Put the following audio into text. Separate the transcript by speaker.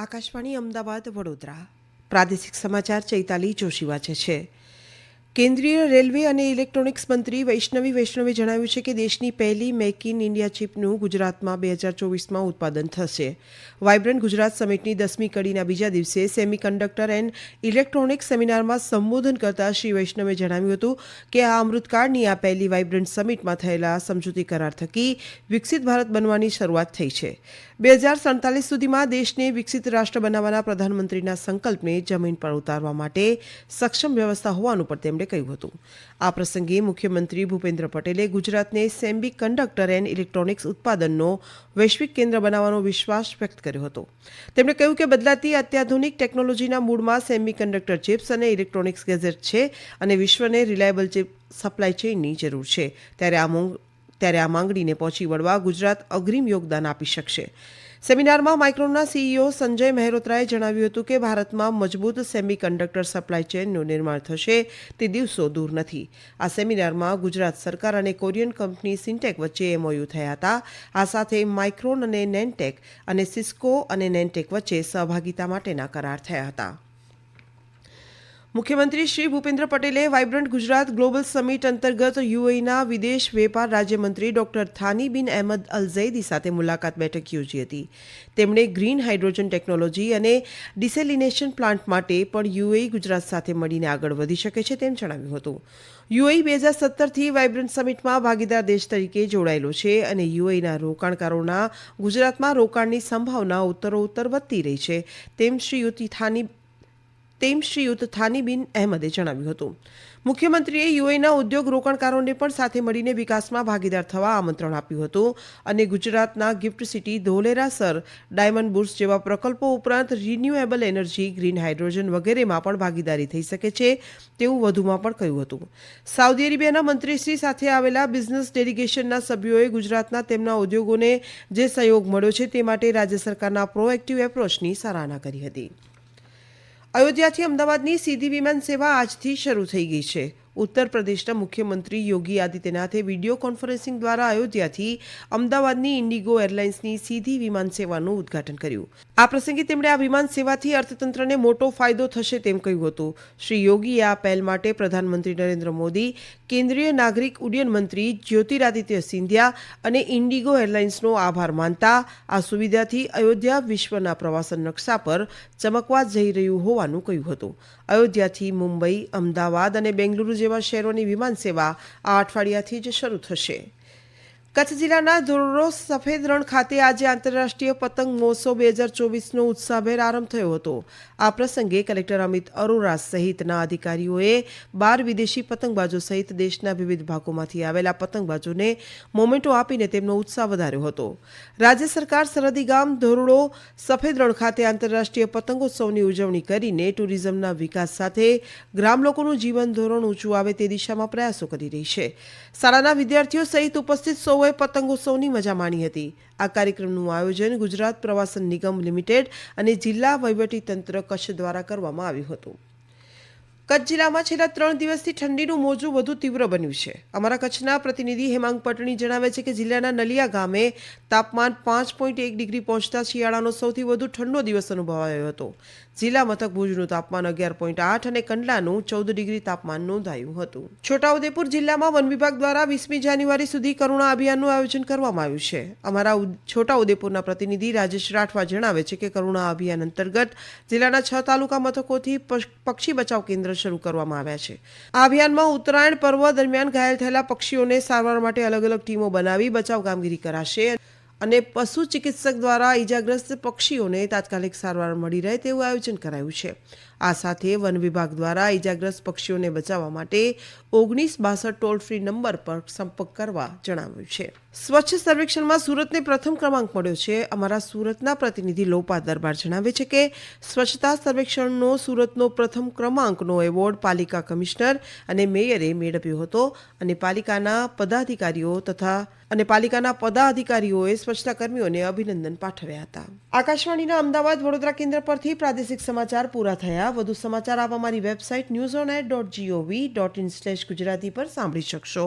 Speaker 1: આકાશવાણી અમદાવાદ વડોદરા પ્રાદેશિક સમાચાર ચૈતાલી જોશી વાંચે છે. કેન્દ્રીય રેલવે અને ઇલેક્ટ્રોનિક્સ મંત્રી વૈષ્ણવે જણાવ્યું છે કે દેશની પહેલી મેક ઇન ઇન્ડિયા ચીપનું ગુજરાતમાં 2024માં ઉત્પાદન થશે. વાઇબ્રન્ટ ગુજરાત સમિટની 10મી કડીના બીજા દિવસે સેમિકન્ડક્ટર એન્ડ ઇલેક્ટ્રોનિક્સ સેમિનારમાં સંબોધન કરતા શ્રી વૈષ્ણવે જણાવ્યું હતું કે આ અમૃતકાળની આ પહેલી વાઇબ્રન્ટ સમિટમાં થયેલા સમજૂતી કરાર થકી વિકસિત ભારત બનવાની શરૂઆત થઈ છે. 2047 સુધીમાં દેશને વિકસિત રાષ્ટ્ર બનાવવાના પ્રધાનમંત્રીના સંકલ્પને જમીન પર ઉતારવા માટે સક્ષમ વ્યવસ્થા હોવાનું પણ તેમણે કહ્યું હતું. આ પ્રસંગે મુખ્યમંત્રી ભૂપેન્દ્ર પટેલે ગુજરાતને સેમિકન્ડક્ટર એન્ડ ઇલેક્ટ્રોનિક્સ ઉત્પાદનનો વૈશ્વિક કેન્દ્ર બનાવવાનો વિશ્વાસ વ્યક્ત કર્યો હતો. તેમણે કહ્યું કે બદલાતી અત્યાધુનિક ટેકનોલોજીના મૂળમાં સેમિકન્ડક્ટર ચિપ્સ અને ઇલેક્ટ્રોનિક્સ ગેજેટ છે અને વિશ્વને રિલાયબલ ચિપ સપ્લાય ચેઇનની જરૂર છે. ત્યારે આ માંગણીને પહોંચી વળવા ગુજરાત અગ્રીમ યોગદાન આપી શકશે. સેમિનારમાં માઇક્રોનના સીઈઓ સંજય મહેરોત્રાએ જણાવ્યું હતું કે ભારતમાં મજબૂત સેમિકન્ડક્ટર સપ્લાય ચેઇનનું નિર્માણ થશે તે દિવસો દૂર નથી. આ સેમિનારમાં ગુજરાત સરકાર અને કોરિયન કંપની સિન્ટેક વચ્ચે એમઓયુ થયા હતા. આ સાથે માઇક્રોન અને નેનટેક અને સિસ્કો અને નેનટેક વચ્ચે સહભાગિતા માટેના કરાર થયા હતા. મુખ્યમંત્રી શ્રી ભૂપેન્દ્ર પટેલે વાઇબ્રન્ટ ગુજરાત ગ્લોબલ સમિટ અંતર્ગત યુએઈના વિદેશ વેપાર રાજ્યમંત્રી ડોક્ટર થાની બિન અહેમદ અલ ઝૈદી સાથે મુલાકાત બેઠક યોજી હતી. તેમણે ગ્રીન હાઇડ્રોજન ટેકનોલોજી અને ડિસેલિનેશન પ્લાન્ટ માટે પણ યુએઈ ગુજરાત સાથે મળીને આગળ વધી શકે છે તેમ જણાવ્યું હતું. યુએઈ 2017થી વાઇબ્રન્ટ સમિટમાં ભાગીદાર દેશ તરીકે જોડાયેલો છે અને યુએઈના રોકાણકારોના ગુજરાતમાં રોકાણની સંભાવના ઉત્તરોત્તર વધતી રહી છે તેમ શ્રીયુત થાની બિન અહેમદે જણાવ્યું હતું. મુખ્યમંત્રીએ યુએઈના ઉદ્યોગ રોકાણકારોને પણ સાથે મળીને વિકાસમાં ભાગીદાર થવા આમંત્રણ આપ્યું હતું અને ગુજરાતના ગિફ્ટ સિટી ધોલેરાસર ડાયમંડ બુર્સ જેવા પ્રકલ્પો ઉપરાંત રિન્યુએબલ એનર્જી, ગ્રીન હાઇડ્રોજન વગેરેમાં પણ ભાગીદારી થઈ શકે છે તેવું વધુમાં પણ કહ્યું હતું. સાઉદી અરેબિયાના મંત્રીશ્રી સાથે આવેલા બિઝનેસ ડેલિગેશનના સભ્યોએ ગુજરાતના તેમના ઉદ્યોગોને જે સહયોગ મળ્યો છે તે માટે રાજ્ય સરકારના પ્રોએક્ટિવ એપ્રોચની સરાહના કરી હતી. અયોધ્યાથી અમદાવાદની સીધી વિમાન સેવા આજથી શરૂ થઈ ગઈ છે. ઉત્તર પ્રદેશના મુખ્યમંત્રી યોગી આદિત્યનાથે વિડીયો કોન્ફરન્સિંગ દ્વારા અયોધ્યાથી અમદાવાદની ઇન્ડિગો એરલાઇન્સની સીધી વિમાન સેવાનું ઉદ્ઘાટન કર્યું. આ પ્રસંગે તેમણે આ વિમાન સેવાથી અર્થતંત્રને મોટો ફાયદો થશે તેમ કહ્યું હતું. શ્રી યોગીએ આ પહેલ માટે પ્રધાનમંત્રી નરેન્દ્ર મોદી, કેન્દ્રીય નાગરિક ઉડ્ડયન મંત્રી જ્યોતિરાદિત્ય સિંધિયા અને ઇન્ડિગો એરલાઇન્સનો આભાર માનતા આ સુવિધાથી અયોધ્યા વિશ્વના પ્રવાસન નકશા પર ચમકવા જઈ રહ્યું હોવાનું કહ્યું હતું. અયોધ્યાથી મુંબઈ, અમદાવાદ અને બેંગલુરુ જેવા શહેરોની વિમાન સેવા આ અઠવાડિયાથી જ શરૂ થશે. કચ્છ જિલ્લાના ધોરડો સફેદ રણ ખાતે આજે આંતરરાષ્ટ્રીય પતંગ મહોત્સવ 2024નો ઉત્સાહભેર આરંભ થયો હતો. આ પ્રસંગે કલેક્ટર અમિત અરોરા સહિતના અધિકારીઓએ 12 વિદેશી પતંગબાજો સહિત દેશના વિવિધ ભાગોમાંથી આવેલા પતંગબાજોને મોમેન્ટો આપીને તેમનો ઉત્સાહ વધાર્યો હતો. રાજ્ય સરકાર સરહદી ગામ ધોરડો સફેદ રણ ખાતે આંતરરાષ્ટ્રીય પતંગોત્સવની ઉજવણી કરીને ટુરિઝમના વિકાસ સાથે ગ્રામ લોકોનું જીવન ધોરણ ઊંચું આવે તે દિશામાં પ્રયાસો કરી રહી છે. શાળાના વિદ્યાર્થીઓ સહિત ઉપસ્થિત સૌએ પતંગોત્સવની મજા માણી હતી. આ કાર્યક્રમનું આયોજન ગુજરાત પ્રવાસન નિગમ લિમિટેડ અને જિલ્લા વહીવટીતંત્ર કચ્છ દ્વારા કરવામાં આવ્યું હતું. કચ્છ જિલ્લામાં છેલ્લા 3 દિવસથી ઠંડીનું મોજું વધુ તીવ્ર બન્યું છે. અમારા કચ્છના પ્રતિનિધિ હેમાંગ પટણી જણાવે છે કે જિલ્લાના નલિયા ગામે તાપમાન 5.1 ડિગ્રી પહોંચતા શિયાળાનો સૌથી વધુ ઠંડો દિવસ અનુભવાયો હતો. જિલ્લા મથક ભુજનું તાપમાન 11.8 અને કંડલાનું 14 ડિગ્રી તાપમાન નોંધાયું હતું. છોટાઉદેપુર જિલ્લામાં વન વિભાગ દ્વારા 20મી જાન્યુઆરી સુધી કરુણા અભિયાનનું આયોજન કરવામાં આવ્યું છે. અમારા છોટાઉદેપુરના પ્રતિનિધિ રાજેશ રાઠવા જણાવે છે કે કરુણા અભિયાન અંતર્ગત જિલ્લાના 6 તાલુકા મથકોથી પક્ષી બચાવ કેન્દ્ર શરૂ કરવામાં આવ્યા છે. આ અભિયાનમાં ઉત્તરાયણ પર્વ દરમિયાન ઘાયલ થયેલા પક્ષીઓને સારવાર માટે અલગ અલગ ટીમો બનાવી બચાવ કામગીરી કરાશે અને પશુ ચિકિત્સક દ્વારા ઈજાગ્રસ્ત પક્ષીઓને તાત્કાલિક સારવાર મળી રહે તેવું આયોજન કરાયું છે. આ સાથે વન વિભાગ દ્વારા ઈજાગ્રસ્ત પક્ષીઓને બચાવવા માટે 1962 ટોલ ફ્રી નંબર પર સંપર્ક કરવા જણાવ્યું છે. સ્વચ્છ સર્વેક્ષણમાં સુરતને પ્રથમ ક્રમાંક મળ્યો છે. અમારા સુરતના પ્રતિનિધિ લોપા દરબાર જણાવે છે કે સ્વચ્છતા સર્વેક્ષણનો સુરતનો પ્રથમ ક્રમાંકનો એવોર્ડ પાલિકા કમિશનર અને મેયરે મેળવ્યો હતો અને પાલિકાના પદાધિકારીઓએ સ્વચ્છતા કર્મીઓને અભિનંદન પાઠવ્યા હતા. આકાશવાણીના અમદાવાદ વડોદરા કેન્દ્ર પરથી પ્રાદેશિક સમાચાર પૂરા થયા. વધુ સમાચાર આપ અમારી વેબસાઇટ newsonet.gov.in/ગુજરાતી પર સાંભળી શકશો.